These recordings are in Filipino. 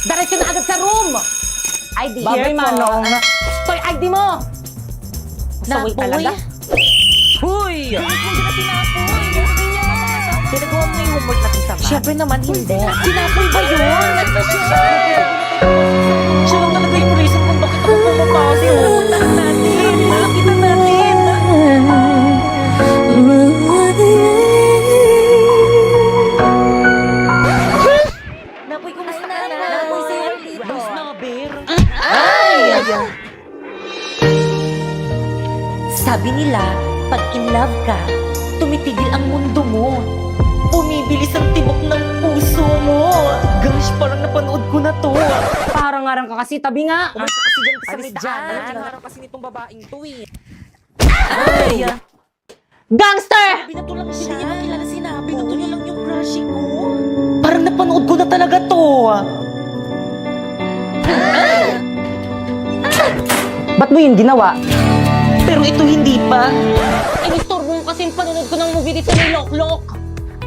Diretso na agad sa room! ID. Babay, Manong. Toy, ID mo! Masaway talaga. Huy! Pinagawa mo yung homework natin sa bahay. Siyempre naman hindi. Sinapoy ba yun? Siya lang talaga yung reason kung bakit ako pumapasi. Puntahan natin. Nakita natin. Napoy, kumusta ka na? Napoy, sa'yo dito. Boss Naber. Ay! Sabi nila, pag in love ka, tumitigil ang mundo mo. Bumibilis ang tibok ng puso mo. Gosh, parang napanood ko na to. Parang-arang ka kasi, tabi nga. Umalis ka kasi dyan sa Alis may dyan. daan. Kinarang kasi nitong babaeng to eh. Ay! Gangster! Binato lang siya. Hindi niya makilala si Nabi. Binato niya lang yung crush ko. Parang napanood ko na talaga to. Ba't mo yun ginawa? Pero ito hindi pa. Inistorbo mo kasi yung panonood ko ng movie dito ni Loklok.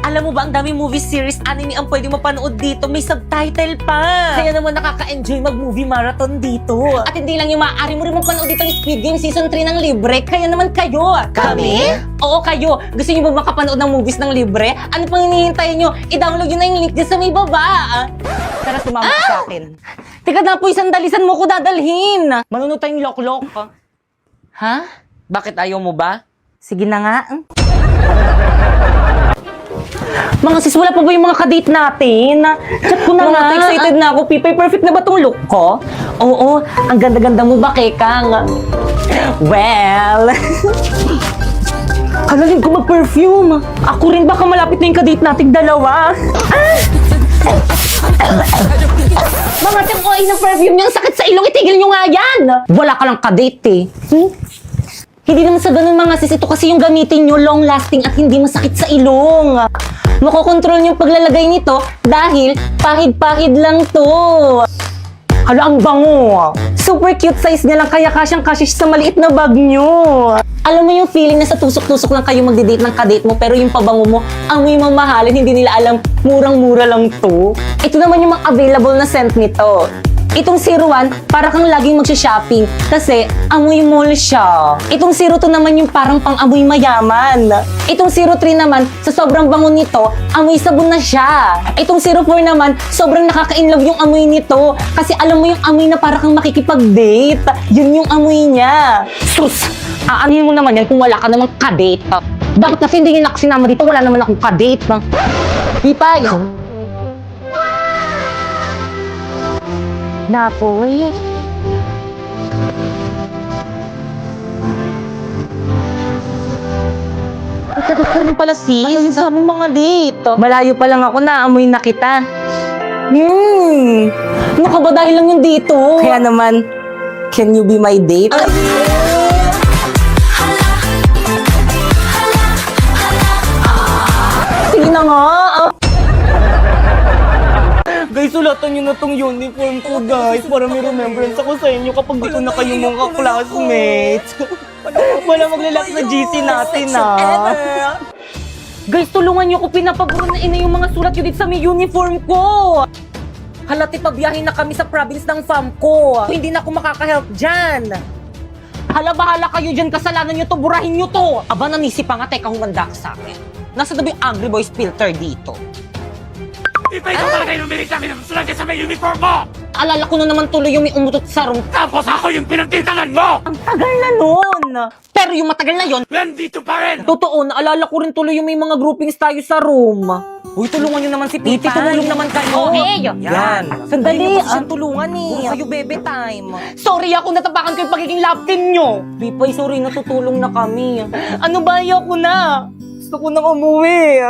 Alam mo ba, ang daming movie series, anime ang pwede mapanood dito. May subtitle pa. Kaya naman nakaka-enjoy mag-movie marathon dito. At hindi lang yung maaari mo rin mong panood dito ni Squid Game Season 3 ng libre. Kaya naman kayo. Kami? Oo, kayo. Gusto niyo ba makapanood ng movies ng libre? Ano pang hinihintay niyo? I-download nyo na yung link dyan sa may baba. Tara, sumama ka sa akin. Teka na po, isang dalisan mo ko dadalhin. Manunod tayong Loklok. Ha? Bakit ayaw mo ba? Sige na nga. Mga sis, wala pa ba yung mga kadate natin? Chat ko na nga. Excited na ako, Pipay. Perfect na ba tong look ko? Oo, ang ganda-ganda mo ba, Kekang? Well... Kalalim ko mag-perfume. Ako rin, baka malapit na yung kadate nating dalawa. Mga tiyang ng perfume niyang sakit sa ilong, itigil niyo nga yan! Wala ka lang kadate eh. Hindi naman sa ganun mga sis, ito kasi yung gamitin nyo, long-lasting at hindi masakit sa ilong. Makokontrol yung paglalagay nito dahil pahid-pahid lang to. Hala, ang bango. Super cute size niya lang kaya kasyang-kasya siya sa maliit na bag nyo. Alam mo yung feeling na sa tusok-tusok lang kayo magdi-date ng kadate mo pero yung pabango mo, amoy mamahalin, hindi nila alam, murang-mura lang to. Ito naman yung mga available na scent nito. Itong 01, para kang laging magsha-shopping kasi amoy mall siya. Itong 02 naman yung parang pang-amoy mayaman. Itong 03 naman, sa sobrang bango nito, amoy sabon na siya. Itong 04 naman, sobrang nakaka-inlove yung amoy nito kasi alam mo yung amoy na para kang makikipag-date. Yun yung amoy niya. Sus! Aanin mo naman yan kung wala ka namang kadate. Bakit kasi hindi nila sinama dito? Wala naman akong kadate. Ipay! Napoy. Ito ka rin pala sis. Malayo sa aming mga date. Malayo pa lang ako na amoy na kita. Ano ka ba dahil lang yung dito? Kaya naman, can you be my date? Sige na nga. Guys, sulatan nyo na tong uniform ko, guys. Para may remembrance ako sa inyo kapag dito na kayo mga classmates. Wala maglalak sa GC natin, ah. Guys, tulungan niyo ko, pinapaburo na ina yung mga sulat yun dito sa may uniform ko. Halati pabiyahin na kami sa province ng fam ko. Hindi na ako makaka-help dyan. Hala, bahala kayo dyan, kasalanan niyo to, burahin niyo to. Aba, nanisi pa nga, teka, humanda ka sa akin. Nasa na ba yung Angry Boys filter dito? Ipay ko talaga yung umilit namin ng sulat sa may uniform mo! Alala ko na naman tuloy yung may umutot sa room. Tapos ako yung pinagtitangan mo! Ang tagal na nun. Pero yung matagal na yon, Nandito pa rin! totoo, naalala ko rin tuloy yung may mga groupings tayo sa room. Uy, tulungan nyo naman si Piti, tumulong naman kayo. Okay. Yan. Sandali, Hindi na kasi siyang tulungan eh. Puro Kayo bebe time. Sorry ako, natapakan ko yung pagiging love team nyo. Pipay, sorry, natutulong na kami. Ano ba, ayoko na. Gusto ko nang umuwi.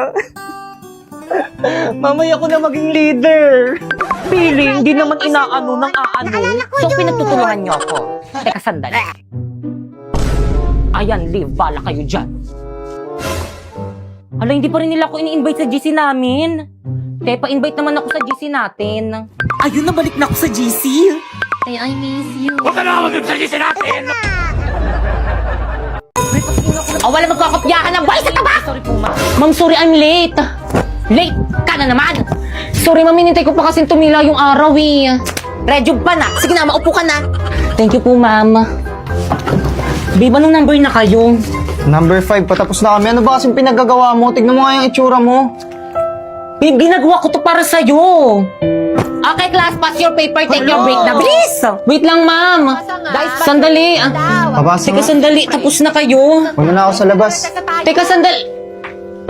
Mamaya ko na maging leader. Feeling, hindi naman inaano ng aano. So, pinagtutulungan nyo ako. Teka, sandali. Ayan, Liv, bala kayo dyan. Hala, hindi pa rin nila ako ini-invite sa GC namin. Te, pa-invite naman ako sa GC natin. Ayun, nabalik na ako sa GC. I miss you. Huwag ka na mag-suggest natin! Wala magkakopyahan ng boy sa taba! Sorry po, ma'am. Ma'am, sorry, I'm late. Late ka na naman. Sorry, ma'am. Hinintay ko pa kasi tumila yung araw eh. Redyog pa na. Sige na, maupo ka na. Thank you po, ma'am. Babe, anong number na kayo? Number 5, patapos na kami. Ano ba kasing pinagagawa mo? Tignan mo nga yung itsura mo. Babe, ginagawa ko to para sa'yo. Okay, class, pass your paper. Take your break na. Bilis! Wait lang, ma'am. Guys, sandali. Papasok Teka, na. sandali. Tapos na kayo. Muna na ako sa labas. Teka, sandali.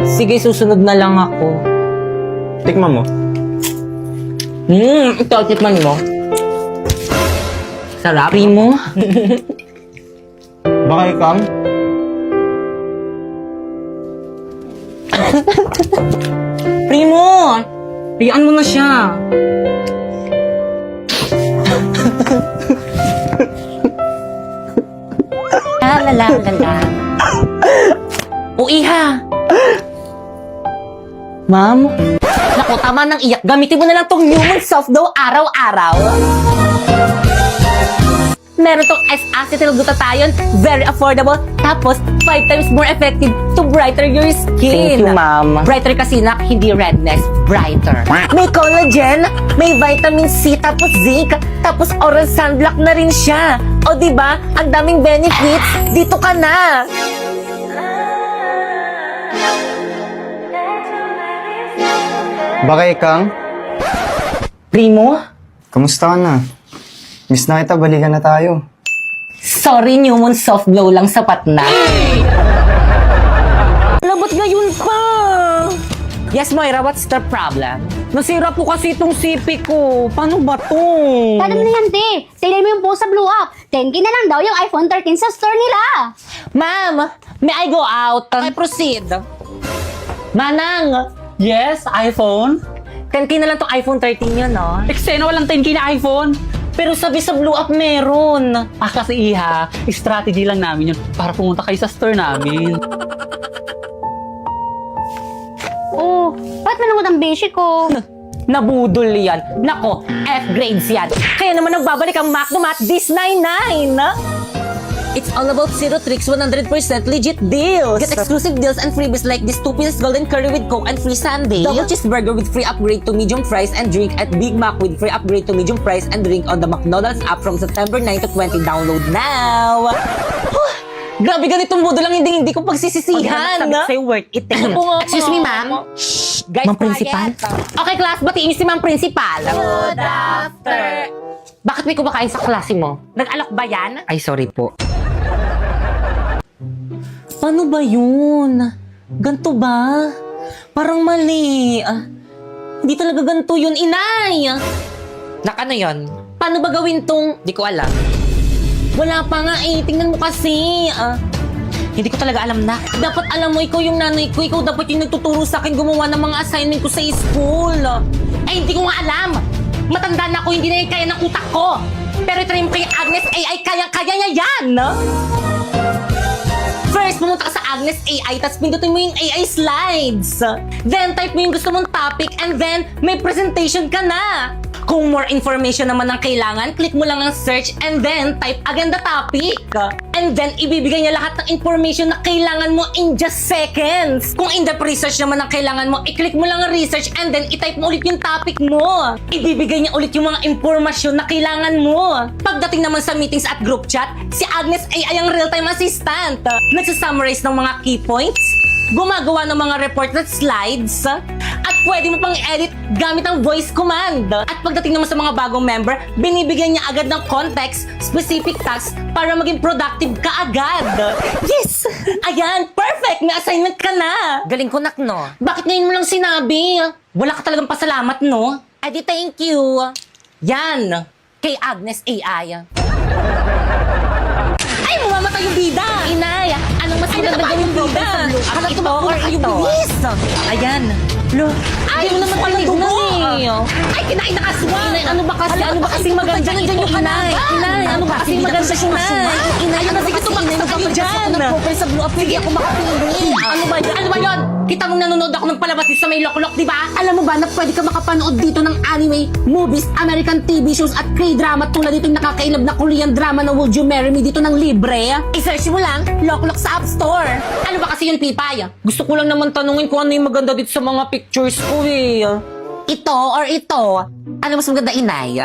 Sige, susunod na lang ako. Tikman mo. Ito, tikman mo. Sarap. Primo. Baka ikam? Primo! Bigyan mo na siya. La la la la. O iha. Ma'am? Naku, tama nang iyak. Gamitin mo na lang tong human soft dough araw-araw. Meron tong S-acetyl-glutathione, very affordable, tapos 5 times more effective to brighten your skin. Thank you, ma'am. Brighter kasi nak, hindi redness, brighter. May collagen, may vitamin C, tapos zinc, tapos oral sunblock na rin siya. O diba, ang daming benefits, dito ka na. Baka ikang? Primo? Kamusta ka na? Miss na kita, balikan na tayo. Sorry, Newman soft glow lang sapat na. Labot ngayon pa! Yes, Moira, what's the problem? Nasira po kasi itong sipi ko. Paano ba to? Paano na yan, te? Tignan mo yung post sa Blue Up. 10K na lang daw yung iPhone 13 sa store nila. Ma'am, may I go out? I proceed. Manang, Yes, iPhone. 10K na lang tong iPhone 13 yun, no? Eksena walang 10K na iPhone. Pero sabi sa Blue Up meron. Kasi iha, strategy lang namin yun para pumunta kayo sa store namin. Oh, ba't malungkot ang beshi ko? Nabudol yan. Nako, F grades yan. Kaya naman nagbabalik ang Macdomat this 99. It's all about zero tricks, 100% legit deals. Get exclusive deals and freebies like this 2-piece golden curry with Coke and free sundae. Double cheeseburger with free upgrade to medium fries and drink at Big Mac with free upgrade to medium fries and drink on the McDonald's app from September 9 to 20. Download now! Grabe, ganitong modo lang hindi ko pagsisisihan. Sabi ko sa'yo, worth it. Excuse me, ma'am. Shh, guys, Ma'am Principal. Okay, class, batiin niyo si Ma'am Principal. Good after. Bakit may kumakain sa klase mo? Nag-alok ba yan? Ay, sorry po. Paano ba yun? Ganto ba? Parang mali. Hindi talaga ganto yun, inay. Nakano yun? Paano ba gawin tong... Di ko alam. Wala pa nga eh. Tingnan mo kasi. Hindi ko talaga alam na. Dapat alam mo, ikaw yung nanay ko. Ikaw dapat yung nagtuturo sa akin gumawa ng mga assignment ko sa school. Eh, hindi ko nga alam. Matanda na ako, hindi na yung kaya ng utak ko. Pero ito rin mo kay Agnes AI, kaya niya yan. First, pumunta ka sa Agnes AI, tapos pindutin mo yung AI slides. Then, type mo yung gusto mong topic, and then, may presentation ka na. Kung more information naman ang kailangan, click mo lang ang search, and then, type again the topic. And then, ibibigay niya lahat ng information na kailangan mo in just seconds. Kung in-depth research naman ang kailangan mo, i-click mo lang ang research, and then, i-type mo ulit yung topic mo. Ibibigay niya ulit yung mga impormasyon na kailangan mo. Pagdating naman sa meetings at group chat, si Agnes AI ang real-time assistant. Nagsasummarize ng mga key points, gumagawa ng mga report at slides, at pwede mo pang i-edit gamit ang voice command. At pagdating naman sa mga bagong member, binibigyan niya agad ng context, specific tasks para maging productive ka agad. Yes! Ayan, perfect! May assignment ka na! Galing ko, nak, no? Bakit ngayon mo lang sinabi? Wala ka talagang pasalamat, no? Adi, thank you. Yan, kay Agnes AI. Ay, mamamatay yung bida! Inay, anong mas maganda yung bida? Ito or ito? Ayan. Lo, ay, mo naman pala dugo eh. Ay, kinain na kaswa. Inay, ano ba kasi maganda dyan yung inay? Inay, ano ba kasi maganda yung inay? Inay, ano ba kasi maganda kayo dyan? Sa Blue Up, hindi ako makapili. Ano ba yun? Ano ba yun? Kita mong nanonood ako ng palabas dito sa may loklok, di ba? Alam mo ba na pwede ka makapanood dito ng anime, movies, American TV shows at K-drama tulad dito yung nakakainab na Korean drama na Would You Marry Me dito ng libre? I-search mo lang, loklok sa App Store. Ano ba kasi yun, Pipay? Gusto ko lang naman tanungin kung ano yung maganda dito sa mga pictures ko eh. Ito or ito? Ano mas maganda, inay?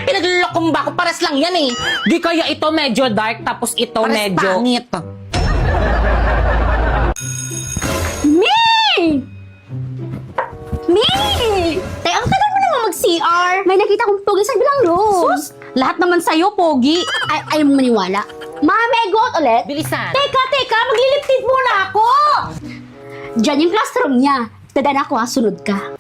Pinaglulokong ba ako? Pares lang yan eh. Di kaya ito medyo dark, tapos ito medyo... pangit. Me! Me! Tay, ang tagal mo naman mag-CR. May nakita kong pogi sa bilang room. Sus! Lahat naman sa'yo, pogi. Ay, ayaw mo maniwala. Mami, go out ulit. Bilisan. Teka, magliliptid muna ako. Diyan yung classroom niya. Dadan ako ha, sunod ka.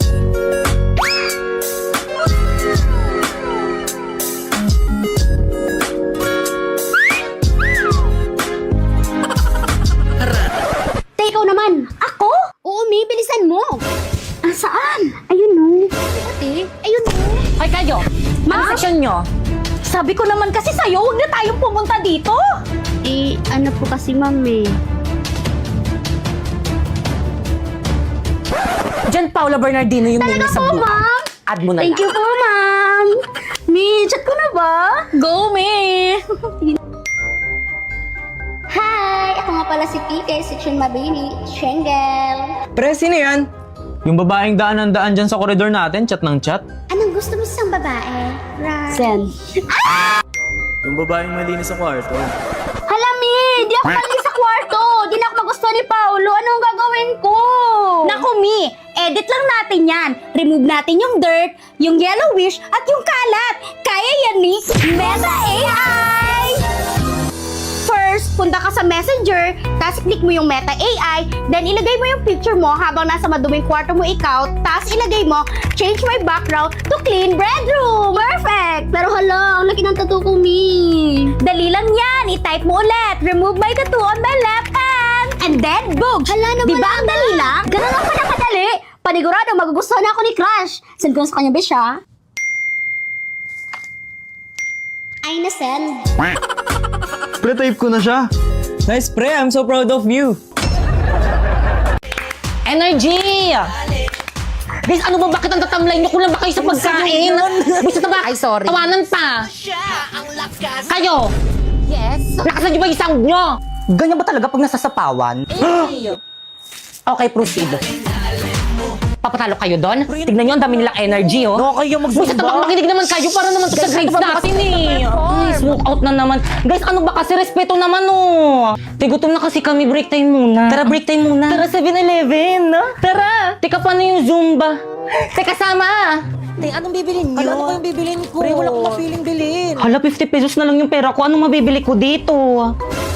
Tay, ikaw naman. Ako? Oo, Mi, bilisan mo. Ah, saan? Ayun no. Ate, ayun no. Ay kayo, ano section nyo? Sabi ko naman kasi sa'yo, huwag na tayong pumunta dito. Eh, ano po kasi, mami? Diyan, Paula Bernardino yung name Talaga sa po, blue. ma'am? Add mo na Thank you po, ma'am. Mi, chat ko na ba? Go, Mi! Hi! Ako nga pala si PK, Section Mabini, Shengel. Pre, sino yan? Yung babaeng daan dyan sa koridor natin, chat ng chat. Anong gusto mo sa babae? Right. Sen. Yung babaeng malinis sa kwarto. Hala, Mi! Di ako mali sa kwarto! Di na ako magustuhan ni Paolo. Anong gagawin ko? Naku, Mi! Edit lang natin yan. Remove natin yung dirt, yung yellowish, at yung kalat. Kaya yan ni Meta AI! First, punta ka sa Messenger, tapos click mo yung Meta AI, then ilagay mo yung picture mo habang nasa maduming kwarto mo ikaw, tapos ilagay mo, change my background to clean bedroom. Perfect! Pero hala, ang laki ng tattoo ko, Mi. Dali lang yan. I-type mo ulit. Remove my tattoo on my left hand. And then, boom! Hala naman. Diba ang dali lang? Ganun lang pala kadali. Panigurado, magugustuhan ako ni Crush. Send ko na sa kanya, besh, ha? Ay, na-send. Pre, type ko na siya. Nice, pre. I'm so proud of you. Energy! Guys, ano ba? Bakit ang tatamlay nyo? Kulang ba kayo sa pagkain? Gusto na ba? Ay, sorry. Tawanan pa. Kayo! Yes? Lakasan nyo ba yung sound nyo? Ganyan ba talaga pag nasasapawan? Okay, proceed. Papatalo kayo doon? Tignan nyo, ang dami nilang energy, oh. Nakakaya Buset naman, makinig naman kayo para naman to sa grades natin, eh. Ay, smoke out na naman. Guys, ano ba kasi? Respeto naman, oh. Tigutom na kasi kami, break time muna. Tara, break time muna. Tara, 7-Eleven, no? Tara. Teka, paano yung Zumba? Teka, sama. Te, anong bibilin nyo? Ano ba yung bibilin ko? Pre, wala akong mapiling bilhin. Hala, 50 pesos na lang yung pera ko. Anong mabibili ko dito?